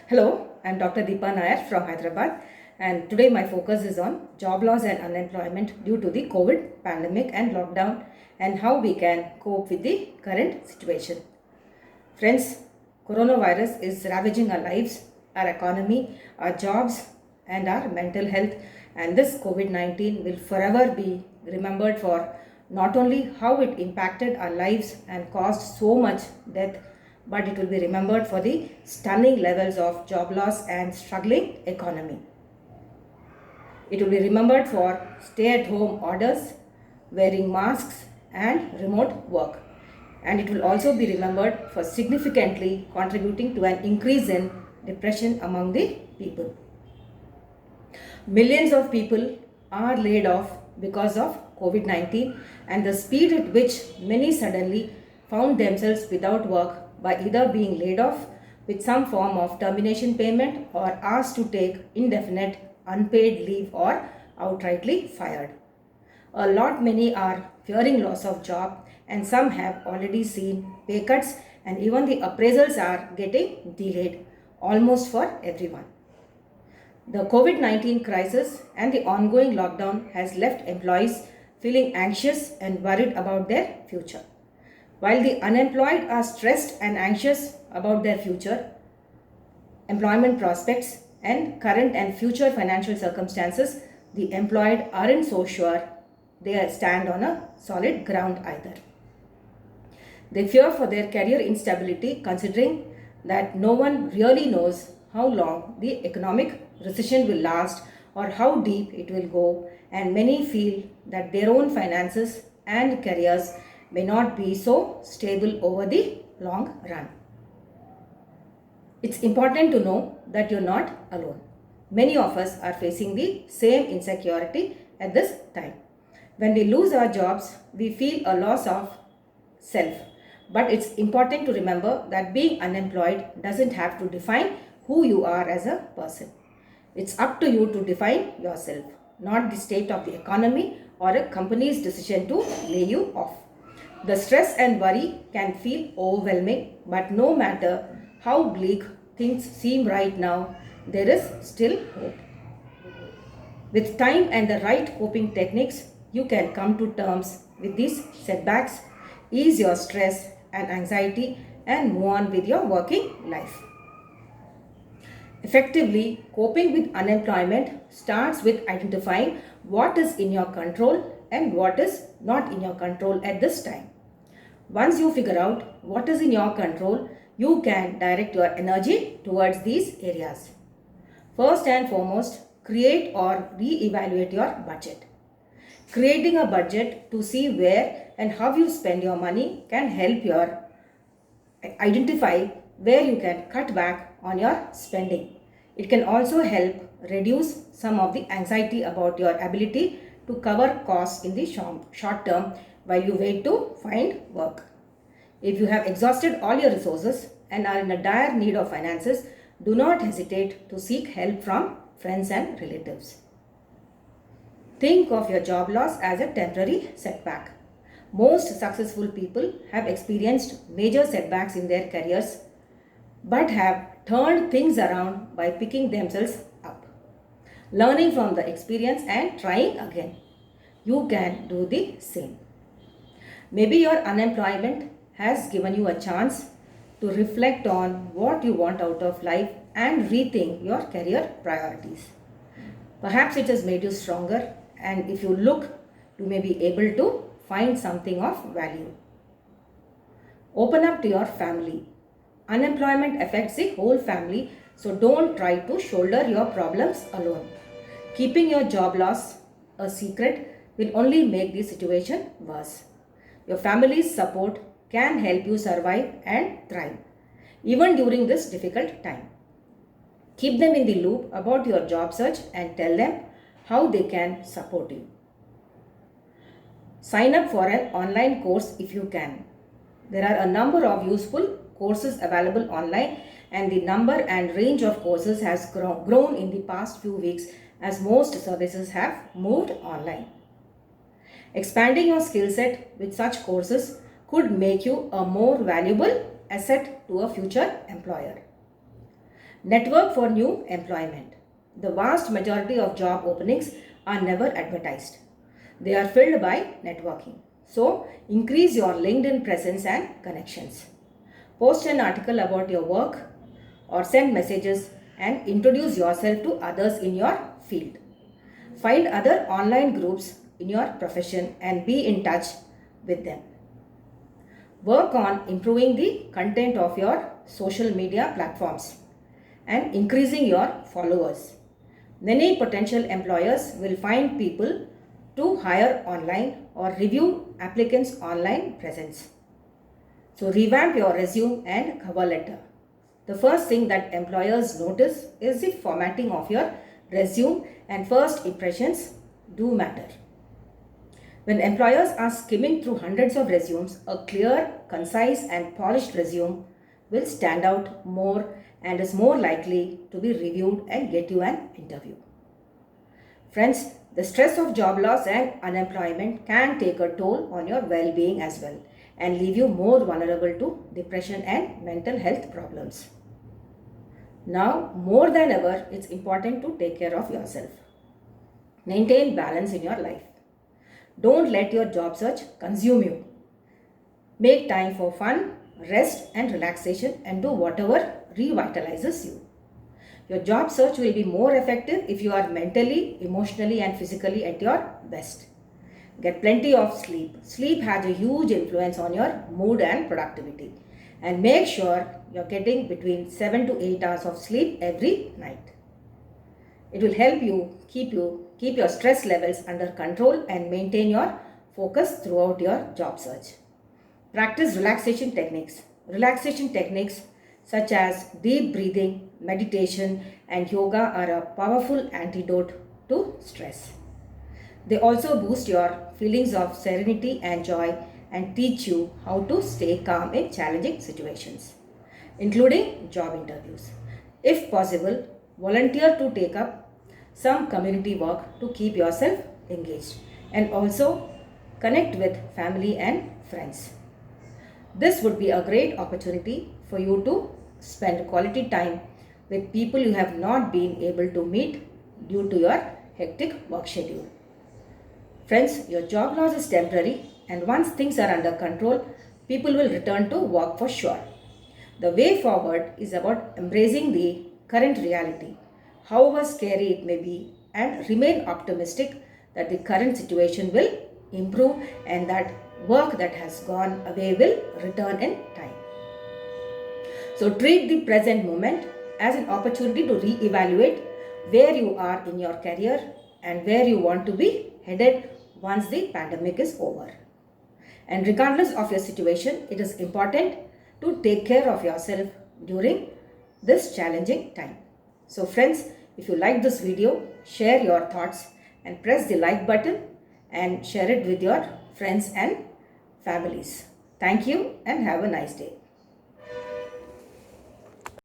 Hello, I'm Dr. Deepa Nair from Hyderabad, and today my focus is on job loss and unemployment due to the COVID pandemic and lockdown and how we can cope with the current situation. Friends, coronavirus is ravaging our lives, our economy, our jobs, and our mental health, and this COVID 19 will forever be remembered for not only how it impacted our lives and caused so much death, but it will be remembered for the stunning levels of job loss and struggling economy. It will be remembered for stay at home orders, wearing masks, and remote work. And it will also be remembered for significantly contributing to an increase in depression among the people. Millions of people are laid off because of COVID 19, and the speed at which many suddenly found themselves without work by either being laid off with some form of termination payment or asked to take indefinite unpaid leave or outrightly fired. A lot many are fearing loss of job, and some have already seen pay cuts, and even the appraisals are getting delayed almost for everyone. The COVID 19 crisis and the ongoing lockdown has left employees feeling anxious and worried about their future. While the unemployed are stressed and anxious about their future, employment prospects, and current and future financial circumstances, the employed aren't so sure they stand on a solid ground either. They fear for their career instability, considering that no one really knows how long the economic recession will last or how deep it will go, and many feel that their own finances and careers may not be so stable over the long run. It's important to know that you're not alone. Many of us are facing the same insecurity at this time. When we lose our jobs, we feel a loss of self. But it's important to remember that being unemployed doesn't have to define who you are as a person. It's up to you to define yourself, not the state of the economy or a company's decision to lay you off. The stress and worry can feel overwhelming, but no matter how bleak things seem right now, there is still hope. With time and the right coping techniques, you can come to terms with these setbacks, ease your stress and anxiety, and move on with your working life. Effectively, coping with unemployment starts with identifying what is in your control and what is not in your control at this time. Once you figure out what is in your control, you can direct your energy towards these areas. First and foremost, create or re-evaluate your budget. Creating a budget to see where and how you spend your money can help you identify where you can cut back on your spending. It can also help reduce some of the anxiety about your ability to cover costs in the short term while you wait to find work. If you have exhausted all your resources and are in a dire need of finances, do not hesitate to seek help from friends and relatives. Think of your job loss as a temporary setback. Most successful people have experienced major setbacks in their careers but have turned things around by picking themselves up, learning from the experience and trying again. You can do the same. Maybe your unemployment has given you a chance to reflect on what you want out of life and rethink your career priorities. Perhaps it has made you stronger, and if you look, you may be able to find something of value. Open up to your family. Unemployment affects the whole family, so don't try to shoulder your problems alone. Keeping your job loss a secret will only make the situation worse. Your family's support can help you survive and thrive, even during this difficult time. Keep them in the loop about your job search and tell them how they can support you. Sign up for an online course if you can. There are a number of useful courses available online, and the number and range of courses has grown in the past few weeks as most services have moved online. Expanding your skill set with such courses could make you a more valuable asset to a future employer. Network for new employment. The vast majority of job openings are never advertised. They are filled by networking. So, increase your LinkedIn presence and connections. Post an article about your work or send messages and introduce yourself to others in your field. Find other online groups in your profession and be in touch with them. Work on improving the content of your social media platforms and increasing your followers. Many potential employers will find people to hire online or review applicants' online presence. So revamp your resume and cover letter. The first thing that employers notice is the formatting of your resume, and first impressions do matter. When employers are skimming through hundreds of resumes, a clear, concise and polished resume will stand out more and is more likely to be reviewed and get you an interview. Friends, the stress of job loss and unemployment can take a toll on your well-being as well and leave you more vulnerable to depression and mental health problems. Now, more than ever, it's important to take care of yourself. Maintain balance in your life. Don't let your job search consume you. Make time for fun, rest and relaxation and do whatever revitalizes you. Your job search will be more effective if you are mentally, emotionally and physically at your best. Get plenty of sleep. Sleep has a huge influence on your mood and productivity. And make sure you're getting between 7 to 8 hours of sleep every night. It will help you keep your stress levels under control and maintain your focus throughout your job search. Practice relaxation techniques. Relaxation techniques such as deep breathing, meditation and yoga are a powerful antidote to stress. They also boost your feelings of serenity and joy and teach you how to stay calm in challenging situations, including job interviews. If possible, volunteer to take up some community work to keep yourself engaged and also connect with family and friends. This would be a great opportunity for you to spend quality time with people you have not been able to meet due to your hectic work schedule. Friends, your job loss is temporary and once things are under control, people will return to work for sure. The way forward is about embracing the current reality, however scary it may be, and remain optimistic that the current situation will improve and that work that has gone away will return in time. So treat the present moment as an opportunity to re-evaluate where you are in your career and where you want to be headed once the pandemic is over. And regardless of your situation, it is important to take care of yourself during this challenging time. So friends, if you like this video, share your thoughts and press the like button and share it with your friends and families. Thank you and have a nice day.